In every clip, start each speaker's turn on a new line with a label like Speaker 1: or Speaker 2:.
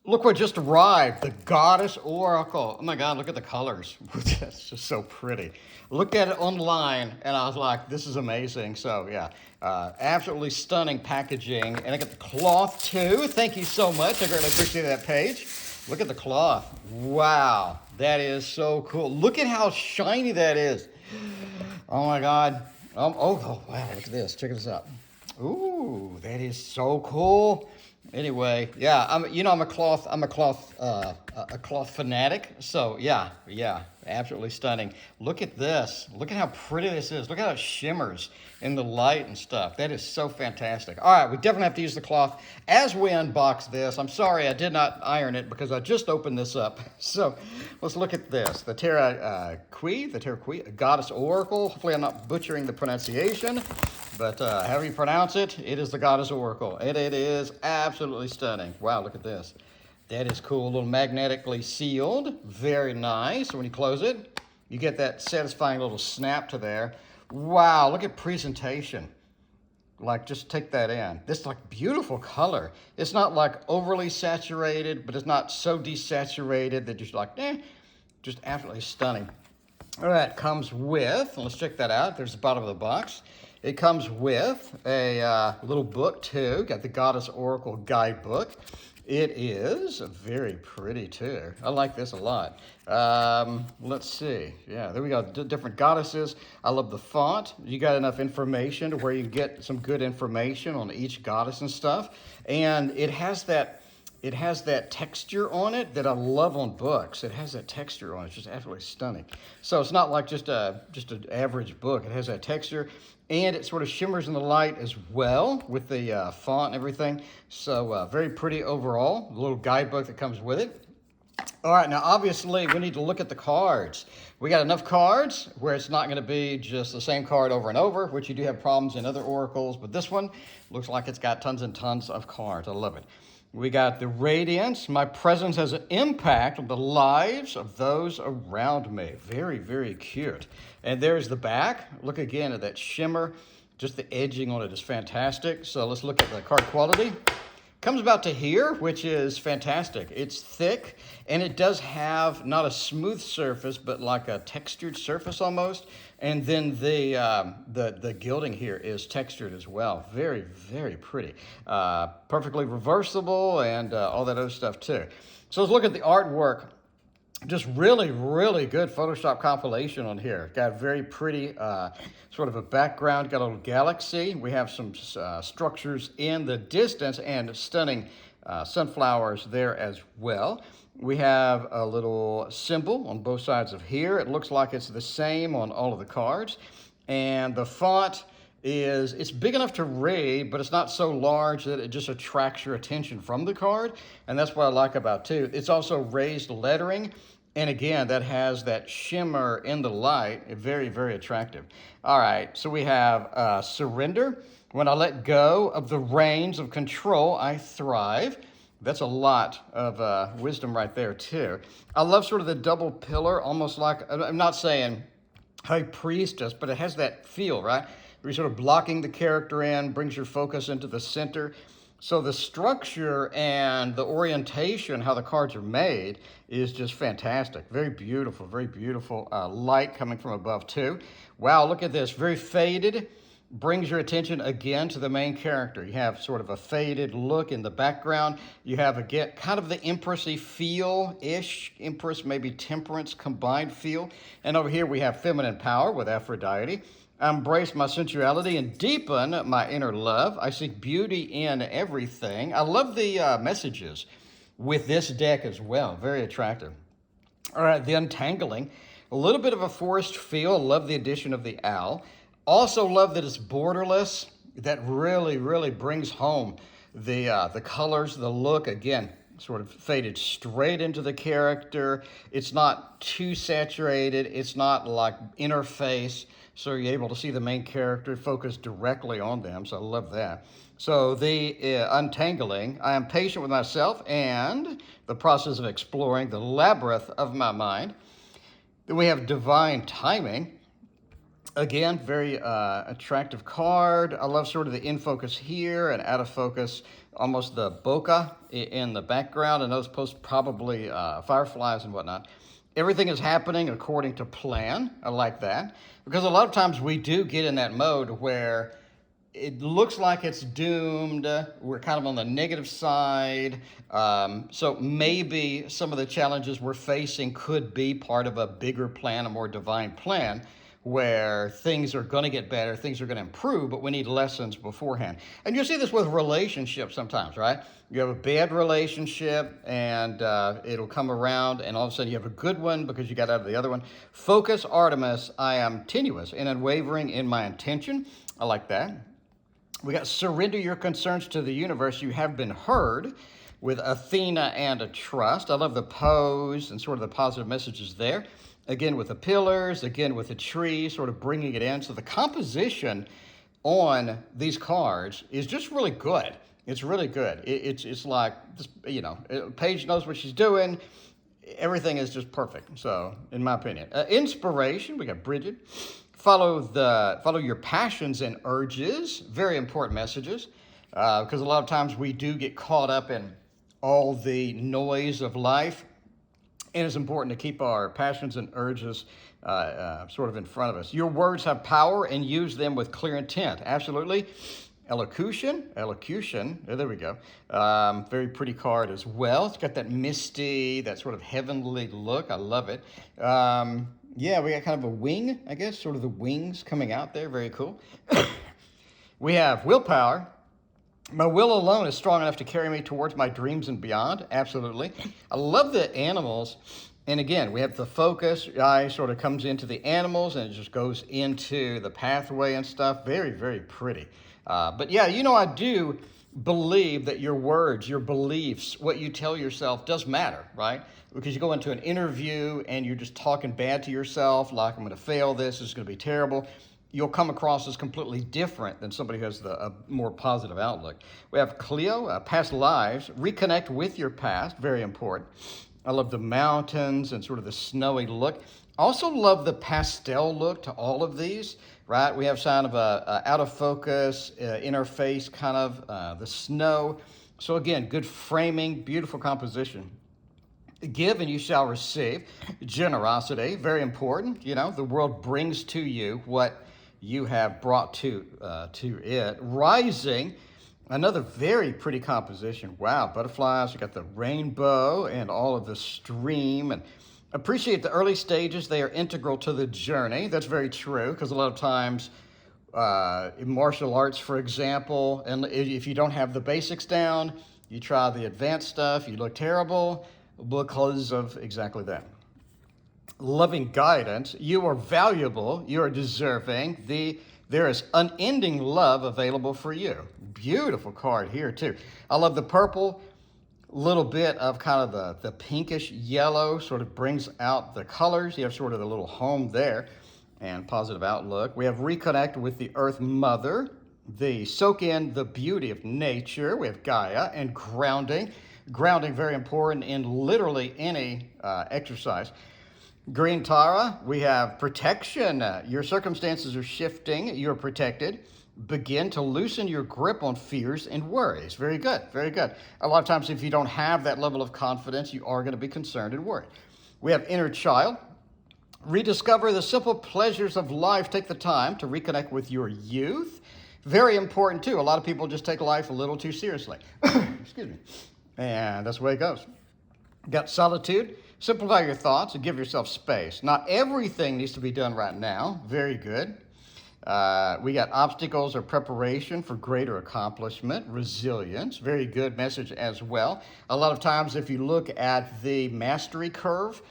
Speaker 1: Look what just arrived, the Goddess Oracle. Oh my God, look at the colors. That's just so pretty. Looked at it online and I was like, this is amazing. So yeah, absolutely stunning packaging. And I got the cloth too. Thank you so much. I greatly appreciate that page. Look at the cloth. Wow, that is so cool. Look at how shiny that is. Oh my God. Oh, wow, look at this. Check this out. Ooh, that is so cool. Anyway, yeah, I'm a cloth fanatic. So yeah, absolutely stunning. Look at this. Look at how pretty this is. Look at how it shimmers in the light and stuff. That is so fantastic. All right, we definitely have to use the cloth as we unbox this. I'm sorry I did not iron it because I just opened this up. So let's look at this. The Terra a Goddess Oracle. Hopefully I'm not butchering the pronunciation. But however you pronounce it, it is the Goddess Oracle. And it is absolutely stunning. Wow, look at this. That is cool. A little magnetically sealed. Very nice. When you close it, you get that satisfying little snap to there. Wow, look at presentation. Like, just take that in. This like beautiful color. It's not like overly saturated, but it's not so desaturated that you're just like, just absolutely stunning. All right, comes with, let's check that out. There's the bottom of the box. It comes with a little book too. Got the Goddess Oracle Guidebook. It is very pretty too. I like this a lot. Let's see. Yeah, there we go. Different goddesses. I love the font. You got enough information to where you can get some good information on each goddess and stuff. And it has that texture on it that I love on books. It has that texture on it. It's just absolutely stunning. So it's not like just an average book. It has that texture, and it sort of shimmers in the light as well with the font and everything. So very pretty overall. The little guidebook that comes with it. All right, now obviously we need to look at the cards. We got enough cards where it's not going to be just the same card over and over, which you do have problems in other oracles, but this one looks like it's got tons and tons of cards. I love it. We got the radiance. My presence has an impact on the lives of those around me. Very, very cute. And there's the back. Look again at that shimmer. Just the edging on it is fantastic. So let's look at the card quality. Comes about to here, which is fantastic. It's thick, and it does have not a smooth surface, but like a textured surface almost. And then the gilding here is textured as well. Very, very pretty. Perfectly reversible and all that other stuff too. So let's look at the artwork. Just really, really good Photoshop compilation on here. Got very pretty sort of a background. Got a little galaxy. We have some structures in the distance and stunning sunflowers there as well. We have a little symbol on both sides of here. It looks like it's the same on all of the cards. And the font it's big enough to read, but it's not so large that it just attracts your attention from the card. And that's what I like about it too. It's also raised lettering. And again, that has that shimmer in the light. Very, very attractive. All right, so we have surrender. When I let go of the reins of control, I thrive. That's a lot of wisdom right there too. I love sort of the double pillar, almost like, I'm not saying high priestess, but it has that feel, right? Where you're sort of blocking the character in, brings your focus into the center. So the structure and the orientation, how the cards are made, is just fantastic. Very beautiful light coming from above too. Wow, look at this, very faded. Brings your attention again to the main character. You have sort of a faded look in the background. You have again kind of the Empress-y feel-ish, Empress, maybe Temperance combined feel. And over here we have feminine power with Aphrodite. I embrace my sensuality and deepen my inner love. I seek beauty in everything. I love the messages with this deck as well. Very attractive. All right, the untangling. A little bit of a forest feel. Love the addition of the owl. Also love that it's borderless. That really, really brings home the colors, the look. Again, sort of faded straight into the character. It's not too saturated. It's not like interface. So you're able to see the main character focus directly on them. So I love that. So the untangling, I am patient with myself and the process of exploring the labyrinth of my mind. Then we have divine timing. Again, very attractive card. I love sort of the in focus here and out of focus, almost the bokeh in the background, and those posts probably fireflies and whatnot. Everything is happening according to plan. I like that, because a lot of times we do get in that mode where it looks like it's doomed. We're kind of on the negative side. So maybe some of the challenges we're facing could be part of a bigger plan, a more divine plan, where things are going to get better, things are going to improve, but we need lessons beforehand. And you see this with relationships sometimes, right? You have a bad relationship and it'll come around, and all of a sudden you have a good one because you got out of the other one. Focus, Artemis, I am tenuous and unwavering in my intention. I like that. We got surrender your concerns to the universe. You have been heard, with Athena and a trust. I love the pose and sort of the positive messages there. Again, with the pillars, again, with the tree, sort of bringing it in. So the composition on these cards is just really good. It's really good. It's like, you know, Paige knows what she's doing. Everything is just perfect. So, in my opinion, inspiration. We got Bridget. Follow your passions and urges. Very important messages, because a lot of times we do get caught up in all the noise of life. And it's important to keep our passions and urges sort of in front of us. Your words have power, and use them with clear intent. Absolutely. Elocution, there we go. Very pretty card as well. It's got that misty, that sort of heavenly look. I love it. Yeah, we got kind of a wing, I guess, sort of the wings coming out there. Very cool. We have willpower. My will alone is strong enough to carry me towards my dreams and beyond. Absolutely. I love the animals. And again, we have the focus. Eye sort of comes into the animals and it just goes into the pathway and stuff. Very, very pretty. But yeah, you know, I do believe that your words, your beliefs, what you tell yourself does matter, right? Because you go into an interview and you're just talking bad to yourself, like, I'm going to fail this is going to be terrible. You'll come across as completely different than somebody who has a more positive outlook. We have Cleo, past lives, reconnect with your past, very important. I love the mountains and sort of the snowy look. Also love the pastel look to all of these, right? We have kind of a out of focus, in our face kind of, the snow. So again, good framing, beautiful composition. Give and you shall receive. Generosity, very important. You know, the world brings to you what you have brought to it. Rising, another very pretty composition. Wow, butterflies, you got the rainbow and all of the stream. And appreciate the early stages. They are integral to the journey. That's very true, because a lot of times in martial arts, for example, and if you don't have the basics down, you try the advanced stuff, you look terrible because of exactly that. Loving guidance, you are valuable, you are deserving, there is unending love available for you. Beautiful card here too. I love the purple, little bit of kind of the pinkish yellow, sort of brings out the colors. You have sort of the little home there and positive outlook. We have reconnect with the earth mother, the soak in the beauty of nature. We have Gaia and grounding. Grounding, very important in literally any exercise. Green Tara, we have protection. Your circumstances are shifting. You're protected. Begin to loosen your grip on fears and worries. Very good, very good. A lot of times if you don't have that level of confidence, you are going to be concerned and worried. We have inner child. Rediscover the simple pleasures of life. Take the time to reconnect with your youth. Very important too. A lot of people just take life a little too seriously. Excuse me. And that's the way it goes. Got solitude. Simplify your thoughts and give yourself space. Not everything needs to be done right now. Very good. We got obstacles or preparation for greater accomplishment. Resilience. Very good message as well. A lot of times if you look at the mastery curve,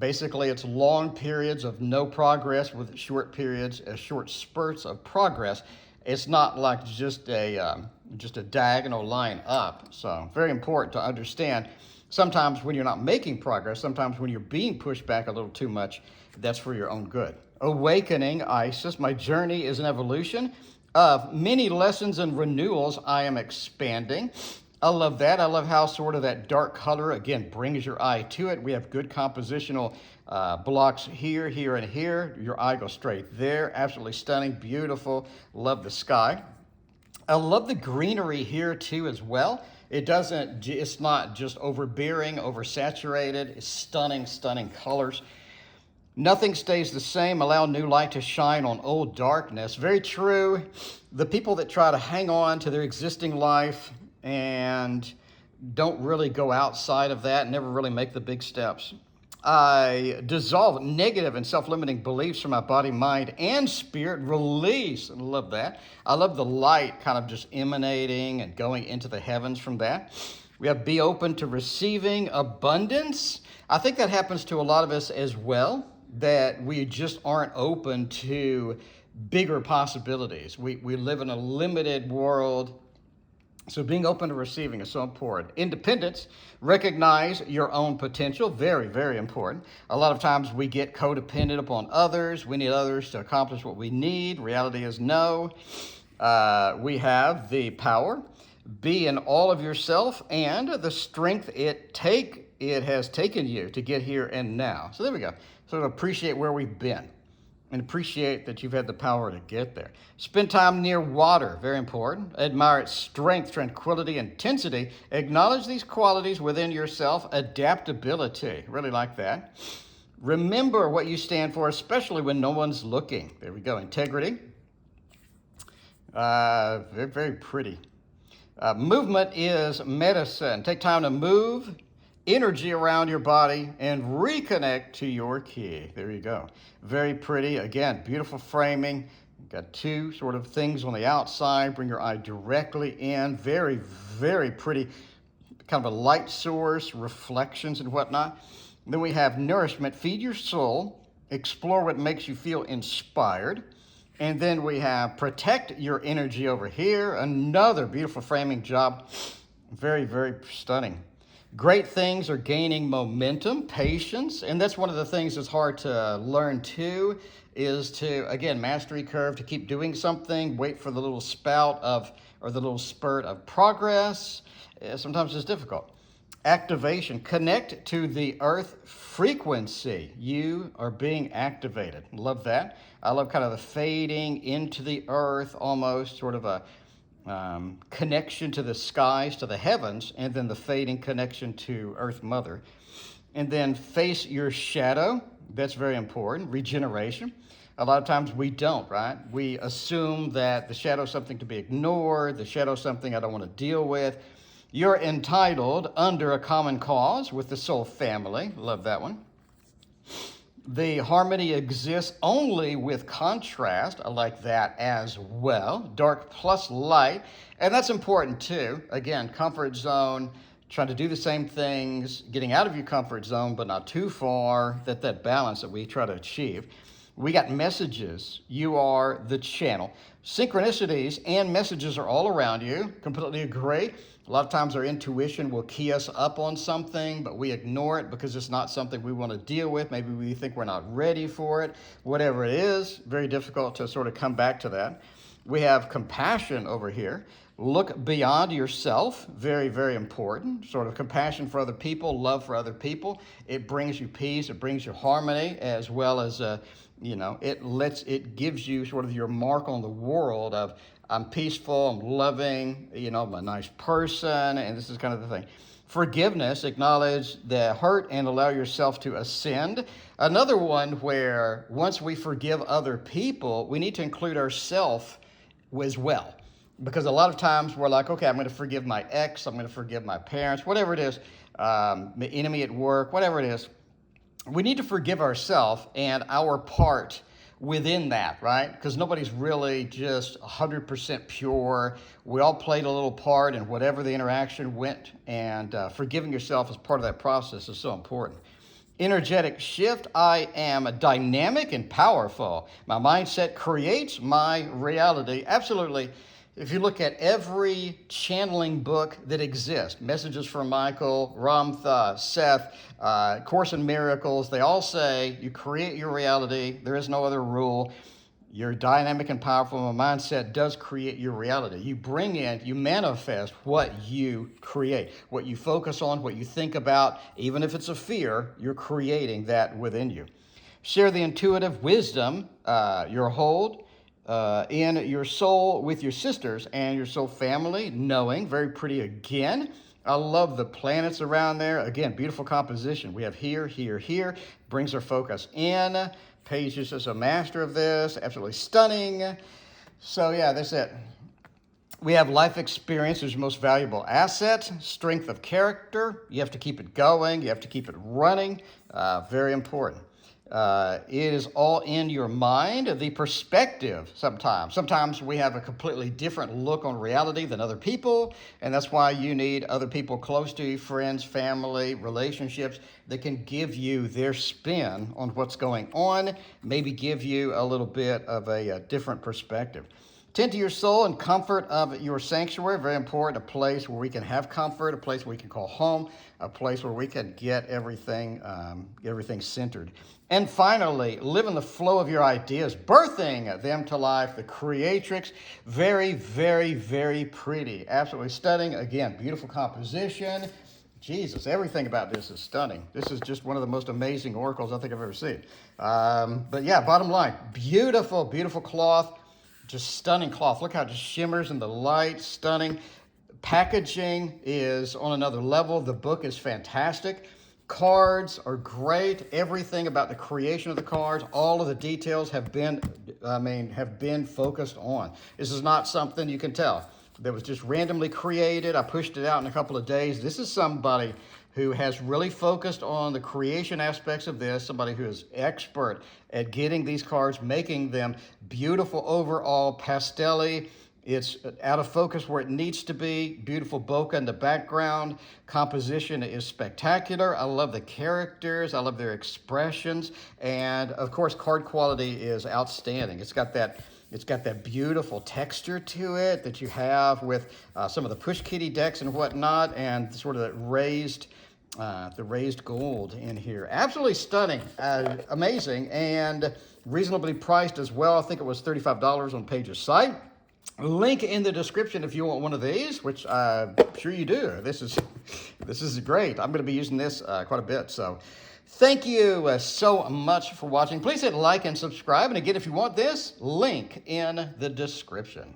Speaker 1: basically it's long periods of no progress with short periods, short spurts of progress. It's not like just a diagonal line up. So very important to understand. Sometimes when you're not making progress, sometimes when you're being pushed back a little too much, that's for your own good. Awakening, Isis, my journey is an evolution of many lessons and renewals. I am expanding. I love that. I love how sort of that dark color, again, brings your eye to it. We have good compositional blocks here, here, and here. Your eye goes straight there. Absolutely stunning, beautiful. Love the sky. I love the greenery here too as well. It's not just overbearing, oversaturated. It's stunning, stunning colors. Nothing stays the same. Allow new light to shine on old darkness. Very true. The people that try to hang on to their existing life and don't really go outside of that, never really make the big steps. I dissolve negative and self-limiting beliefs from my body, mind, and spirit. Release. I love that. I love the light kind of just emanating and going into the heavens from that. We have be open to receiving abundance. I think that happens to a lot of us as well, that we just aren't open to bigger possibilities. We live in a limited world. So being open to receiving is so important. Independence, recognize your own potential, very, very important. A lot of times we get codependent upon others. We need others to accomplish what we need. Reality is no. We have the power, be in all of yourself, and the strength it has taken you to get here and now. So there we go. So appreciate where we've been and appreciate that you've had the power to get there. Spend time near water, very important. Admire its strength, tranquility, intensity. Acknowledge these qualities within yourself. Adaptability, really like that. Remember what you stand for, especially when no one's looking. There we go, integrity. Very, very pretty. Movement is medicine. Take time to move, energy around your body, and reconnect to your key. There you go. Very pretty. Again, beautiful framing. Got two sort of things on the outside. Bring your eye directly in. Very, very pretty. Kind of a light source, reflections and whatnot. Then we have nourishment. Feed your soul. Explore what makes you feel inspired. And then we have protect your energy over here. Another beautiful framing job. Very, very stunning. Great things are gaining momentum, patience, and that's one of the things that's hard to learn too, is to, again, mastery curve, to keep doing something, wait for the little or the little spurt of progress. Sometimes it's difficult. Activation, connect to the earth frequency. You are being activated. Love that. I love kind of the fading into the earth, almost sort of a connection to the skies, to the heavens, and then the fading connection to Earth Mother. And then face your shadow. That's very important. Regeneration. A lot of times we don't, right? We assume that the shadow is something to be ignored. The shadow is something I don't want to deal with. You're entitled under a common cause with the soul family. Love that one. The harmony exists only with contrast. I like that as well. Dark plus light. And that's important too. Again, comfort zone, trying to do the same things, getting out of your comfort zone, but not too far. That balance that we try to achieve. We got messages. You are the channel. Synchronicities and messages are all around you. Completely agree. A lot of times our intuition will key us up on something, but we ignore it because it's not something we want to deal with. Maybe we think we're not ready for it. Whatever it is, very difficult to sort of come back to that. We have compassion over here. Look beyond yourself. Very, very important. Sort of compassion for other people, love for other people. It brings you peace. It brings you harmony, as well as, it gives you sort of your mark on the world of, I'm peaceful, I'm loving, I'm a nice person, and this is kind of the thing. Forgiveness, acknowledge the hurt and allow yourself to ascend. Another one where once we forgive other people, we need to include ourselves as well. Because a lot of times we're like, okay, I'm going to forgive my ex, I'm going to forgive my parents, whatever it is, the enemy at work, whatever it is. We need to forgive ourselves and our part within that, right? Because nobody's really just 100% pure. We all played a little part in whatever the interaction went, and forgiving yourself as part of that process is so important. Energetic shift. I am dynamic and powerful. My mindset creates my reality. Absolutely. If you look at every channeling book that exists, Messages from Michael, Ramtha, Seth, Course in Miracles, they all say you create your reality. There is no other rule. Your dynamic and powerful mindset does create your reality. You bring in, you manifest what you create, what you focus on, what you think about. Even if it's a fear, you're creating that within you. Share the intuitive wisdom, your hold in your soul with your sisters and your soul family, knowing, very pretty again. I love the planets around there. Again, beautiful composition. We have here, here, here. Brings our focus in. Paige is just a master of this. Absolutely stunning. So yeah, that's it. We have life experience as your most valuable asset. Strength of character. You have to keep it going. You have to keep it running. Very important. It is all in your mind, the perspective sometimes. Sometimes we have a completely different look on reality than other people, and that's why you need other people close to you, friends, family, relationships, that can give you their spin on what's going on, maybe give you a little bit of a different perspective. Tend to your soul and comfort of your sanctuary. Very important. A place where we can have comfort, a place where we can call home, a place where we can get everything centered. And finally, live in the flow of your ideas, birthing them to life. The creatrix, very, very, very pretty. Absolutely stunning. Again, beautiful composition. Jesus, everything about this is stunning. This is just one of the most amazing oracles I think I've ever seen. But yeah, bottom line, beautiful, beautiful cloth. Just stunning cloth. Look how it just shimmers in the light. Stunning. Packaging is on another level. The book is fantastic. Cards are great. Everything about the creation of the cards, all of the details have been focused on. This is not something you can tell that was just randomly created. I pushed it out in a couple of days. This is somebody who has really focused on the creation aspects of this, somebody who is expert at getting these cards, making them beautiful overall, pastel-y. It's out of focus where it needs to be. Beautiful bokeh in the background. Composition is spectacular. I love the characters. I love their expressions. And of course, card quality is outstanding. It's got that beautiful texture to it that you have with some of the Push Kitty decks and whatnot, and sort of that the raised gold in here. Absolutely stunning, amazing, and reasonably priced as well. I think it was $35 on Paige's site. Link in the description if you want one of these, which I'm sure you do. This is great. I'm going to be using this quite a bit. So thank you so much for watching. Please hit like and subscribe. And again, if you want this, link in the description.